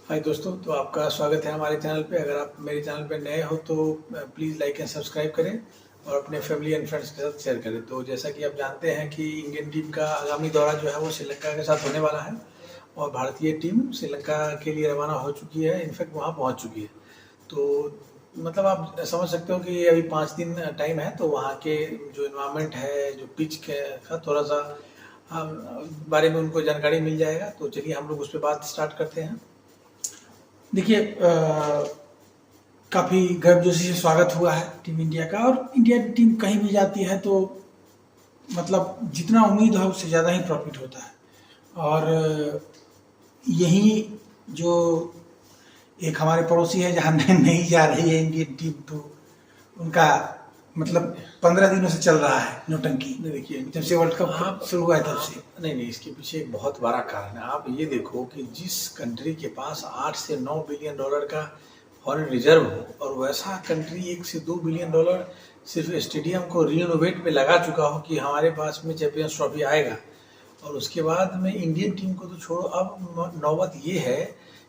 हाय दोस्तों, तो आपका स्वागत है हमारे चैनल पे। अगर आप मेरे चैनल पे नए हो तो प्लीज़ लाइक एंड सब्सक्राइब करें और अपने फैमिली एंड फ्रेंड्स के साथ शेयर करें। तो जैसा कि आप जानते हैं कि इंडियन टीम का आगामी दौरा जो है वो श्रीलंका के साथ होने वाला है और भारतीय टीम श्रीलंका के लिए रवाना हो चुकी है, इनफैक्ट वहाँ पहुँच चुकी है। तो मतलब आप समझ सकते हो कि अभी 5 दिन टाइम है, तो वहाँ के जो इन्वायरमेंट है, जो पिच का थोड़ा सा बारे में उनको जानकारी मिल जाएगा। तो चलिए हम लोग उस पर बात स्टार्ट करते हैं। देखिए, काफ़ी गर्मजोशी से स्वागत हुआ है टीम इंडिया का। और इंडिया की टीम कहीं भी जाती है तो मतलब जितना उम्मीद है उससे ज़्यादा ही प्रॉफिट होता है। और यही जो एक हमारे पड़ोसी है जहाँ नहीं जा रही है इंडियन टीम, तो उनका मतलब 15 दिनों से चल रहा है नौटंकी। देखिए, जब से वर्ल्ड कप शुरू हुआ है तब से। नहीं, इसके पीछे एक बहुत बड़ा कारण है। आप ये देखो कि जिस कंट्री के पास 8 से 9 बिलियन डॉलर का फॉरेन रिजर्व हो और वैसा कंट्री 1 से 2 बिलियन डॉलर सिर्फ स्टेडियम को रिनोवेट में लगा चुका हो कि हमारे पास में चैंपियंस ट्रॉफी आएगा, और उसके बाद में इंडियन टीम को तो छोड़ो, अब नौबत ये है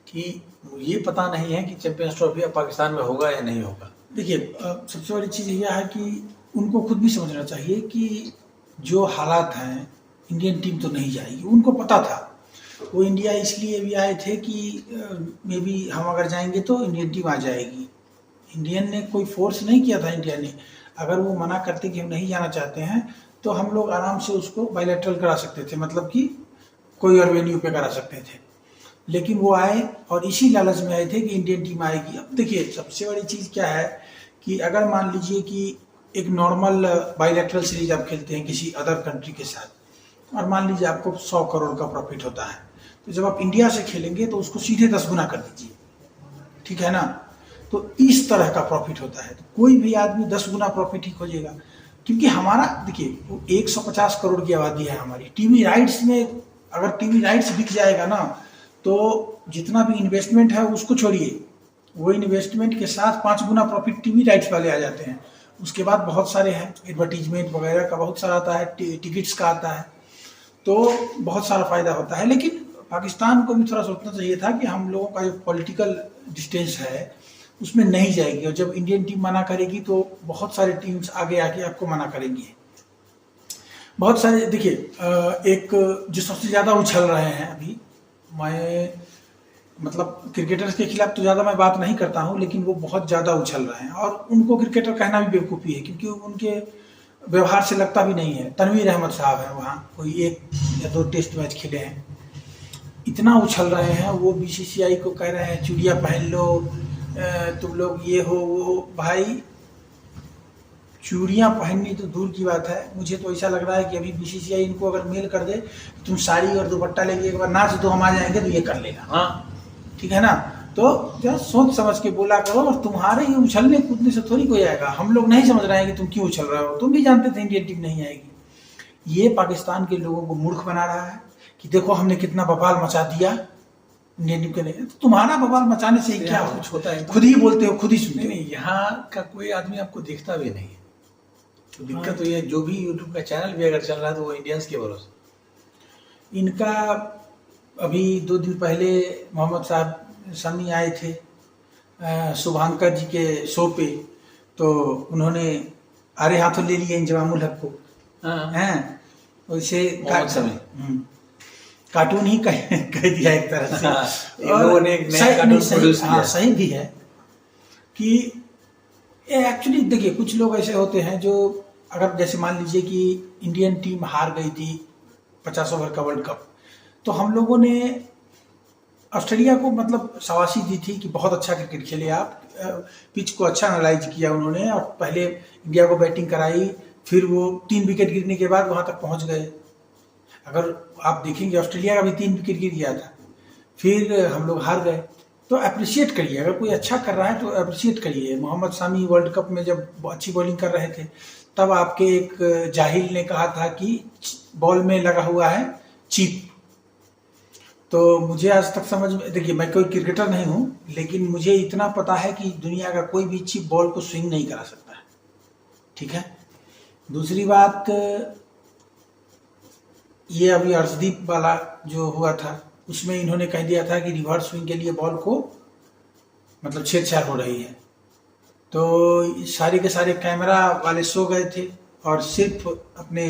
कि ये पता नहीं है कि चैंपियंस ट्रॉफी अब पाकिस्तान में होगा या नहीं होगा। देखिए, सबसे बड़ी चीज़ यह है कि उनको खुद भी समझना चाहिए कि जो हालात हैं, इंडियन टीम तो नहीं जाएगी। उनको पता था, वो इंडिया इसलिए भी आए थे कि मे बी हम अगर जाएंगे तो इंडियन टीम आ जाएगी। इंडियन ने कोई फोर्स नहीं किया था। इंडिया ने अगर वो मना करते कि हम नहीं जाना चाहते हैं तो हम लोग आराम से उसको बायलैटरल करा सकते थे, मतलब कि कोई और वेन्यू पे करा सकते थे। लेकिन वो आए और इसी लालच में आए थे कि इंडियन टीम आएगी। अब देखिए, सबसे बड़ी चीज़ क्या है कि अगर मान लीजिए कि एक नॉर्मल बायलैटरल सीरीज आप खेलते हैं किसी अदर कंट्री के साथ और मान लीजिए आपको 100 करोड़ का प्रॉफिट होता है, तो जब आप इंडिया से खेलेंगे तो उसको सीधे 10 गुना कर दीजिए, ठीक है ना। तो इस तरह का प्रॉफिट होता है। तो कोई भी आदमी 10 गुना प्रॉफिट ही खोजेगा, क्योंकि हमारा देखिए 150 करोड़ की आबादी है हमारी। टीवी राइट्स में अगर टीवी राइट्स बिक जाएगा ना, तो जितना भी इन्वेस्टमेंट है उसको छोड़िए, वो इन्वेस्टमेंट के साथ 5 गुना प्रॉफिट टीवी राइट्स वाले आ जाते हैं। उसके बाद बहुत सारे हैं, एडवर्टीजमेंट वगैरह का बहुत सारा आता है, टिकट्स का आता है, तो बहुत सारा फायदा होता है। लेकिन पाकिस्तान को भी थोड़ा सोचना चाहिए था कि हम लोगों का जो पॉलिटिकल डिस्टेंस है उसमें नहीं जाएगी, और जब इंडियन टीम मना करेगी तो बहुत सारे टीम्स आगे आके आपको मना करेंगी। बहुत सारे देखिए, एक जो सबसे ज़्यादा उछल रहे हैं अभी, मैं मतलब क्रिकेटर्स के खिलाफ तो ज़्यादा मैं बात नहीं करता हूँ, लेकिन वो बहुत ज़्यादा उछल रहे हैं और उनको क्रिकेटर कहना भी बेवकूफ़ी है, क्योंकि उनके व्यवहार से लगता भी नहीं है। तनवीर अहमद साहब हैं, वहाँ कोई 1 या 2 टेस्ट मैच खेले हैं, इतना उछल रहे हैं। वो बीसीसीआई को कह रहे हैं चूड़िया पहन लो, तुम लोग ये हो वो हो। भाई, चूड़ियाँ पहननी तो दूर की बात है, मुझे तो ऐसा लग रहा है कि अभी बीसीसीआई इनको अगर मेल कर दे तुम साड़ी और दुपट्टा लेके एक बार नाच दो, हम आ जाएंगे, तो ये कर लेगा। हाँ, ठीक है ना। तो जरा सोच समझ के बोला करो। और तुम्हारे ये उछलने कूदने से थोड़ी कोई आएगा। हम लोग नहीं समझ रहे हैं कि तुम क्यों उछल रहे हो, तुम भी जानते थे इंडियन टीम नहीं आएगी। ये पाकिस्तान के लोगों को मूर्ख बना रहा है कि देखो हमने कितना बवाल मचा दिया इंडियन टीम के नहीं। तो तुम्हारा बवाल मचाने से क्या कुछ होता है? खुद ही बोलते हो, खुद ही सुनते हो। नहीं, यहाँ का कोई आदमी आपको दिखता भी नहीं है। तो दिक्कत तो ये, जो भी यूट्यूब का चैनल भी अगर चल रहा है तो वो इंडियंस के भरोसे। इनका अभी 2 दिन पहले मोहम्मद साहब समी आए थे शुभांकर जी के शो पे, तो उन्होंने आरे हाथों ले लिए इंजमामुल हक को। हैं वैसे कार्टून ही कह दिया एक तरह से। लोगों ने एक नया कार्टून प्रोड्यूस किया। सही भी है कि एक्चुअली देखिए, कुछ लोग ऐसे होते हैं जो अगर जैसे मान लीजिए कि इंडियन टीम हार गई थी 50 ओवर का वर्ल्ड कप, तो हम लोगों ने ऑस्ट्रेलिया को मतलब शाबाशी दी थी कि बहुत अच्छा क्रिकेट खेले आप, पिच को अच्छा एनालाइज किया उन्होंने और पहले इंडिया को बैटिंग कराई, फिर वो 3 विकेट गिरने के बाद वहां तक पहुंच गए। अगर आप देखेंगे ऑस्ट्रेलिया का भी 3 विकेट गिर गया था, फिर हम लोग हार गए। तो अप्रिशिएट करिए, अगर कोई अच्छा कर रहा है तो अप्रिशिएट करिए। मोहम्मद सामी वर्ल्ड कप में जब अच्छी बॉलिंग कर रहे थे, तब आपके एक जाहिल ने कहा था कि बॉल में लगा हुआ है चिप। तो मुझे आज तक समझ में, देखिए मैं कोई क्रिकेटर नहीं हूँ, लेकिन मुझे इतना पता है कि दुनिया का कोई भी चिप बॉल को स्विंग नहीं करा सकता है, ठीक है। दूसरी बात, ये अभी अर्शदीप वाला जो हुआ था, उसमें इन्होंने कह दिया था कि रिवर्स स्विंग के लिए बॉल को मतलब छेड़छाड़ हो रही है। तो सारे के सारे कैमरा वाले सो गए थे और सिर्फ अपने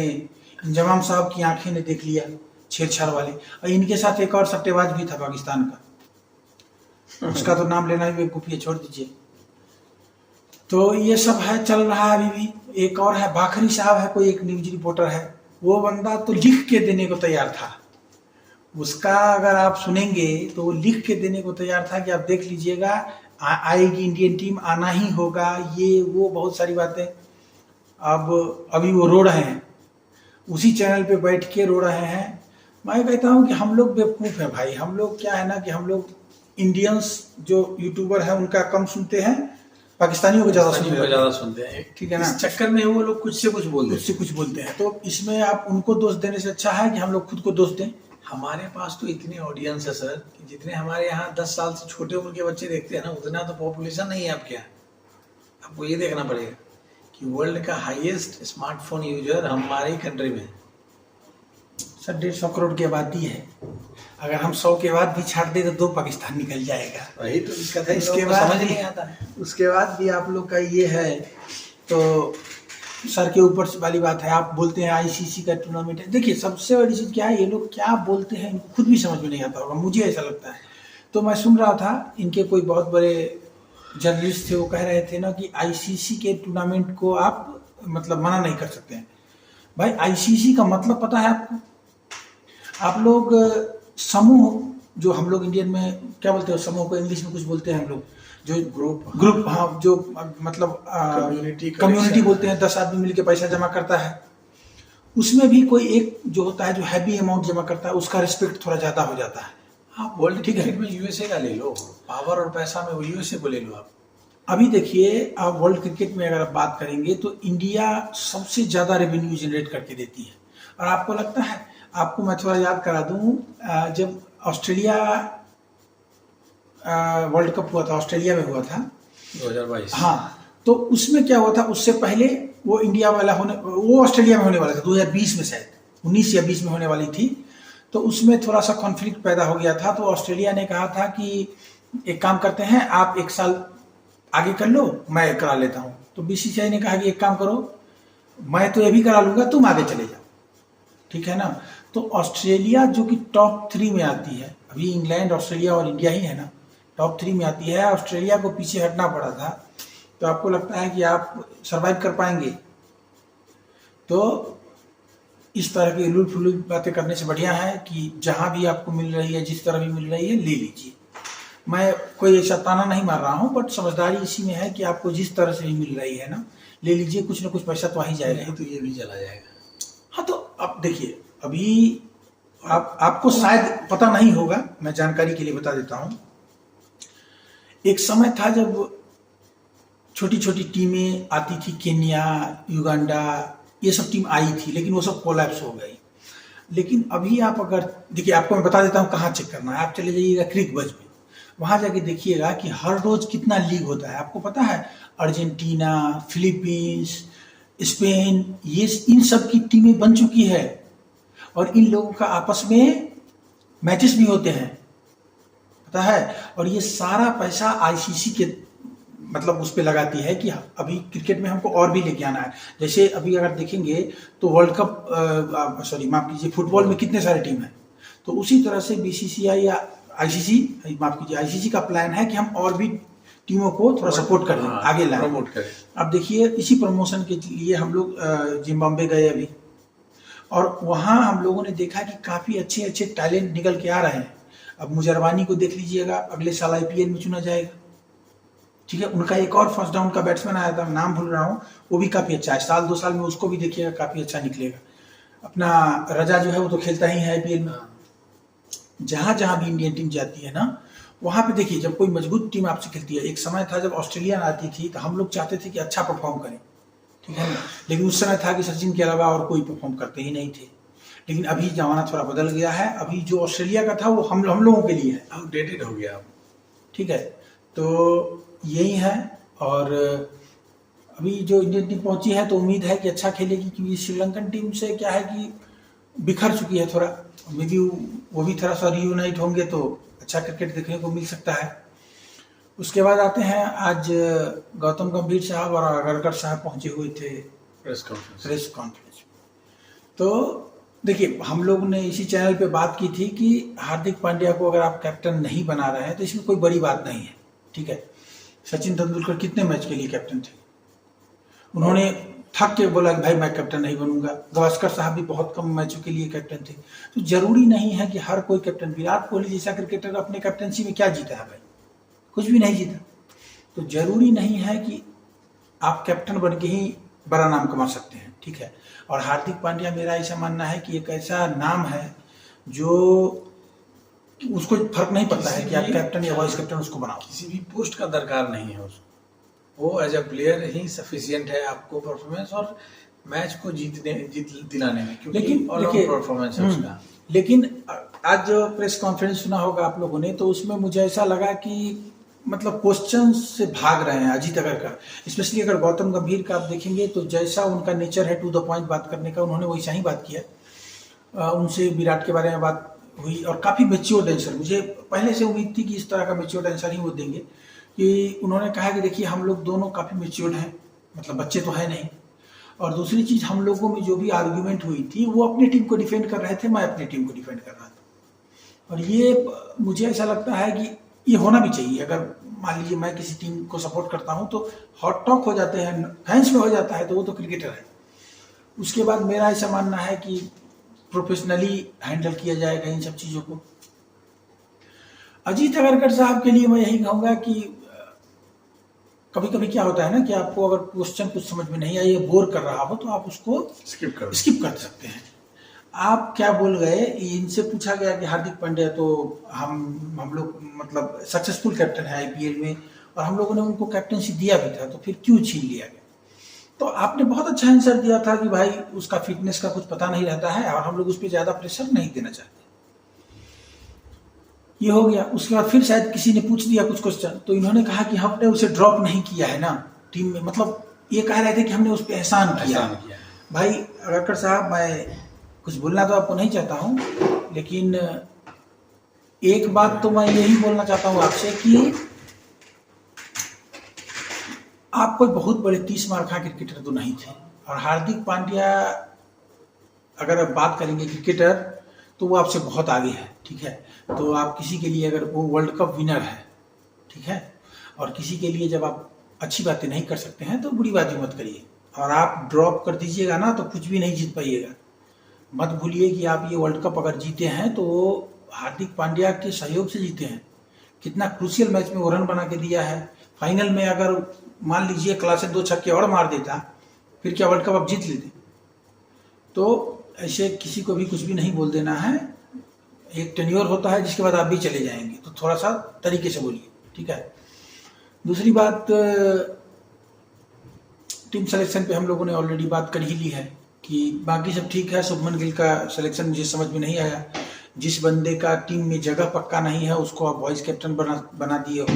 इंजमाम साहब की आंखें ने देख लिया छेड़छाड़ वाले। और इनके साथ एक और सट्टेबाज भी था पाकिस्तान का, उसका तो नाम लेना भी बेवकूफ़ी है, छोड़ दीजिए। तो ये सब है, चल रहा है अभी भी। एक और है बाखरी साहब है, कोई एक न्यूज रिपोर्टर है, वो बंदा तो लिख के देने को तैयार था। उसका अगर आप सुनेंगे तो वो लिख के देने को तैयार था कि आप देख लीजिएगा आएगी इंडियन टीम, आना ही होगा, ये वो बहुत सारी बातें। अब अभी वो रो रहे हैं, उसी चैनल पे बैठ के रो रहे हैं। मैं कहता हूँ कि हम लोग बेवकूफ़ हैं भाई। हम लोग क्या है ना कि हम लोग इंडियंस जो यूट्यूबर है उनका कम सुनते हैं, पाकिस्तानियों को ज़्यादा सुनते हैं, ठीक है ना। इस चक्कर में वो लोग कुछ से कुछ बोलते हैं। तो इसमें आप उनको दोष देने से अच्छा है कि हम लोग खुद को दोष दें। हमारे पास तो इतनी ऑडियंस है सर कि जितने हमारे यहाँ 10 साल से छोटे उम्र के बच्चे देखते हैं ना, उतना तो पॉपुलेशन नहीं है आपके यहाँ। आपको ये देखना पड़ेगा कि वर्ल्ड का हाईएस्ट स्मार्टफोन यूजर हमारे ही कंट्री में सर 150 करोड़ की आबादी है। अगर हम 100 के बाद भी छाट दे तो 2 पाकिस्तान निकल जाएगा। वही तो दिक्कत है, इसके बाद समझ नहीं आता। उसके बाद भी आप लोग का ये है, तो सर के ऊपर वाली बात है। आप बोलते हैं आईसीसी का टूर्नामेंट है। देखिए सबसे बड़ी चीज़ क्या है, ये लोग क्या बोलते हैं इनको खुद भी समझ में नहीं आता होगा, मुझे ऐसा लगता है। तो मैं सुन रहा था इनके कोई बहुत बड़े जर्नलिस्ट थे, वो कह रहे थे ना कि आईसीसी के टूर्नामेंट को आप मतलब मना नहीं कर सकते हैं। भाई आईसीसी का मतलब पता है आपको? आप लोग समूह, जो हम लोग इंडियन में क्या बोलते हैं, समूह को इंग्लिश में कुछ बोलते हैं हम लोग, जो ग्रुप हाँ, जो मतलब कम्युनिटी बोलते हैं, 10 आदमी मिलके पैसा जमा करता है। उसमें भी कोई एक जो होता है जो हैवी अमाउंट जमा करता है, उसका रिस्पेक्ट थोड़ा ज़्यादा हो जाता है। आप वर्ल्ड क्रिकेट में यूएसए का ले लो, पावर और पैसा में वो यूएसए को ले लो आप। अभी देखिए आप वर्ल्ड क्रिकेट में अगर आप बात करेंगे तो इंडिया सबसे ज़्यादा रेवेन्यू जनरेट करके देती है। और आपको लगता है, आपको मैं थोड़ा याद करा दूं, जब ऑस्ट्रेलिया वर्ल्ड कप हुआ था, ऑस्ट्रेलिया में हुआ था 2022, हाँ, तो उसमें क्या हुआ था, उससे पहले वो इंडिया वाला वो ऑस्ट्रेलिया में होने वाला था 2020 में, शायद 19 या 20 में होने वाली थी। तो उसमें थोड़ा सा कॉन्फ्लिक्ट पैदा हो गया था। तो ऑस्ट्रेलिया ने कहा था कि एक काम करते हैं, आप 1 साल आगे कर लो, मैं करा लेता हूँ। तो बीसीसीआई ने कहा कि एक काम करो, मैं तो ये भी करा लूंगा, तुम आगे चले जाओ, ठीक है ना। तो ऑस्ट्रेलिया जो कि टॉप 3 में आती है, अभी इंग्लैंड, ऑस्ट्रेलिया और इंडिया ही है ना, टॉप 3 में आती है। ऑस्ट्रेलिया को पीछे हटना पड़ा था। तो आपको लगता है कि आप सरवाइव कर पाएंगे? तो इस तरह की उलूल फुलूल बातें करने से बढ़िया है कि जहां भी आपको मिल रही है, जिस तरह भी मिल रही है, ले लीजिए। मैं कोई ऐसा ताना नहीं मार रहा हूं, बट समझदारी इसी में है कि आपको जिस तरह से भी मिल रही है ना, ले लीजिए। कुछ ना कुछ पैसा तो आ ही जाएगा, तो ये भी चला जाएगा। हाँ, तो अब देखिए, अभी आपको शायद पता नहीं होगा, मैं जानकारी के लिए बता देता हूं। एक समय था जब छोटी छोटी टीमें आती थी, केन्या, युगांडा, ये सब टीम आई थी, लेकिन वो सब कोलैप्स हो गई। लेकिन अभी आप अगर देखिए, आपको मैं बता देता हूँ कहाँ चेक करना है। आप चले जाइएगा क्रिकबज़ में, वहाँ जाके देखिएगा कि हर रोज कितना लीग होता है। आपको पता है अर्जेंटीना, फिलीपींस, स्पेन, ये इन सब की टीमें बन चुकी है और इन लोगों का आपस में मैचेस भी होते हैं, पता है। और ये सारा पैसा आईसीसी के मतलब उस पे लगाती है कि अभी क्रिकेट में हमको और भी लेके आना है। जैसे अभी अगर देखेंगे तो वर्ल्ड कप, माफ कीजिए, फुटबॉल में कितने सारे टीम हैं। तो उसी तरह से बीसीसीआई या आईसीसी, माफ कीजिए, आईसीसी का प्लान है कि हम और भी टीमों को थोड़ा सपोर्ट कर दें, आगे लाएं, प्रमोट करें। अब देखिए, इसी प्रमोशन के लिए हम लोग जिम्बाब्वे गए अभी, और वहाँ हम लोगों ने देखा कि काफ़ी अच्छे अच्छे टैलेंट निकल के आ रहे हैं। अब मुजरबानी को देख लीजिएगा, अगले साल आईपीएल में चुना जाएगा, ठीक है। उनका एक और फर्स्ट डाउन का बैट्समैन आया था, नाम भूल रहा हूँ, वो भी काफ़ी अच्छा है। साल 2 साल में उसको भी देखिएगा, काफ़ी अच्छा निकलेगा। अपना रजा जो है वो तो खेलता ही है आईपीएल में। जहाँ जहाँ भी इंडियन टीम जाती है ना, वहाँ पे देखिए, जब कोई मजबूत टीम आपसे खेलती है, एक समय था जब ऑस्ट्रेलिया आती थी तो हम लोग चाहते थे कि अच्छा परफॉर्म करें, ठीक है ना। लेकिन उस समय था कि सचिन के अलावा और कोई परफॉर्म करते ही नहीं थे। लेकिन अभी जमाना थोड़ा बदल गया है। अभी जो ऑस्ट्रेलिया का था वो हम लोगों के लिए है, आउटडेटेड हो गया, ठीक है। तो यही है। और अभी जो इंडियन टीम पहुंची है तो उम्मीद है कि अच्छा खेलेगी, क्योंकि श्रीलंकन टीम से क्या है कि बिखर चुकी है थोड़ा, मे बी वो भी थोड़ा सा रीयूनाइट होंगे तो अच्छा क्रिकेट देखने को मिल सकता है। उसके बाद आते हैं, आज गौतम गंभीर साहब और अगरकर साहब पहुंचे हुए थे प्रेस कॉन्फ्रेंस। तो देखिए, हम लोग ने इसी चैनल पे बात की थी कि हार्दिक पांड्या को अगर आप कैप्टन नहीं बना रहे हैं तो इसमें कोई बड़ी बात नहीं है, ठीक है। सचिन तेंदुलकर कितने मैच के लिए कैप्टन थे, उन्होंने थक के बोला कि भाई मैं कैप्टन नहीं बनूंगा। गावस्कर साहब भी बहुत कम मैचों के लिए कैप्टन थे। तो जरूरी नहीं है कि हर कोई कैप्टन, विराट कोहली जैसा क्रिकेटर अपने कैप्टनसी में क्या जीता है भाई, कुछ भी नहीं जीता। तो जरूरी नहीं है कि आप कैप्टन बन के ही बड़ा नाम कमा सकते हैं, ठीक है। और हार्दिक पांड्या, मेरा ऐसा मानना है कि एक ऐसा नाम है जो उसको फर्क नहीं पड़ता है कि आप कैप्टन या वाइस कैप्टन उसको बनाओ, किसी भी पोस्ट का दरकार नहीं है उसको, वो एज अ प्लेयर ही सफिशिएंट है आपको परफॉर्मेंस और मैच को जीत दिलाने में, क्योंकि लेकिन परफॉर्मेंस है उसका। लेकिन आज जो प्रेस कॉन्फ्रेंस सुना होगा आप लोगों ने, तो उसमें मुझे ऐसा लगा कि मतलब क्वेश्चन से भाग रहे हैं अजीत अगरकर। स्पेशली अगर गौतम गंभीर का आप देखेंगे तो जैसा उनका नेचर है टू द पॉइंट बात करने का, उन्होंने वैसा ही बात किया। उनसे विराट के बारे में बात हुई और काफ़ी मैच्योर्ड आंसर, मुझे पहले से उम्मीद थी कि इस तरह का मैच्योर्ड आंसर ही वो देंगे। कि उन्होंने कहा कि देखिए हम लोग दोनों काफ़ी मैच्योर्ड हैं, मतलब बच्चे तो है नहीं। और दूसरी चीज़, हम लोगों में जो भी आर्ग्यूमेंट हुई थी वो अपनी टीम को डिफेंड कर रहे थे, मैं अपनी टीम को डिफेंड कर रहा था। और ये मुझे ऐसा लगता है कि ये होना भी चाहिए। अगर मान लीजिए मैं किसी टीम को सपोर्ट करता हूँ तो हॉट टॉक हो जाते हैं, फैंस में हो जाता है, तो वो तो क्रिकेटर है। उसके बाद मेरा ऐसा मानना है कि प्रोफेशनली हैंडल किया जाएगा इन सब चीज़ों को। अजीत अगरकर साहब के लिए मैं यही कहूँगा कि कभी कभी क्या होता है ना कि आपको अगर क्वेश्चन कुछ समझ में नहीं आए, बोर कर रहा हो, तो आप उसको स्किप कर सकते हैं। आप क्या बोल गए, इनसे पूछा गया कि हार्दिक पांड्या तो हम लोग मतलब सक्सेसफुल कैप्टन है आईपीएल में और हम लोगों ने उनको कैप्टनसी दिया भी था, तो फिर क्यों छीन लिया गया। तो आपने बहुत अच्छा आंसर दिया था कि भाई उसका फिटनेस का कुछ पता नहीं रहता है और हम लोग उस पर ज़्यादा प्रेशर नहीं देना चाहते। ये हो गया। उसके बाद फिर शायद किसी ने पूछ दिया कुछ क्वेश्चन, तो इन्होंने कहा कि हमने उसे ड्रॉप नहीं किया है ना टीम में, मतलब ये कह रहे थे कि हमने उस पर एहसान किया। भाई अगरकर साहब, मैं कुछ बोलना तो आपको नहीं चाहता हूँ, लेकिन एक बात तो मैं यही बोलना चाहता हूँ आपसे कि आप कोई बहुत बड़े 30 मार्का क्रिकेटर तो नहीं थे। और हार्दिक पांड्या अगर आप बात करेंगे क्रिकेटर, तो वो आपसे बहुत आगे है, ठीक है। तो आप किसी के लिए, अगर वो वर्ल्ड कप विनर है, ठीक है, और किसी के लिए जब आप अच्छी बातें नहीं कर सकते हैं तो बुरी बातें मत करिए। और आप ड्रॉप कर दीजिएगा ना तो कुछ भी नहीं जीत पाइएगा। मत भूलिए कि आप ये वर्ल्ड कप अगर जीते हैं तो वो हार्दिक पांड्या के सहयोग से जीते हैं। कितना क्रूशियल मैच में वो रन बना के दिया है। फाइनल में अगर मान लीजिए क्लासे 2 छक्के और मार देता, फिर क्या वर्ल्ड कप आप जीत लेते। तो ऐसे किसी को भी कुछ भी नहीं बोल देना है। एक टेन्योर होता है जिसके बाद आप भी चले जाएंगे, तो थोड़ा सा तरीके से बोलिए, ठीक है। दूसरी बात, टीम सिलेक्शन पे हम लोगों ने ऑलरेडी बात कर ही ली है कि बाकी सब ठीक है। शुभमन गिल का सिलेक्शन मुझे समझ में नहीं आया। जिस बंदे का टीम में जगह पक्का नहीं है उसको आप वाइस कैप्टन बना दिए हो।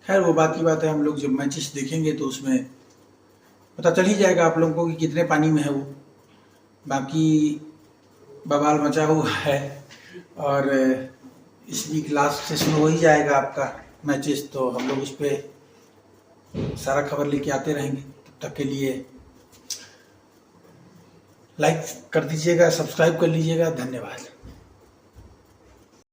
खैर वो बात की बात है, हम लोग जब मैचेस देखेंगे तो उसमें पता चल ही जाएगा आप लोगों को कि कितने पानी में है वो। बाकी बवाल मचा हुआ है और इस वीक लास्ट से शुरू हो ही जाएगा आपका मैचेस, तो हम लोग उस पर सारा खबर लेके आते रहेंगे। तब तक के लिए लाइक कर दीजिएगा, सब्सक्राइब कर लीजिएगा। धन्यवाद।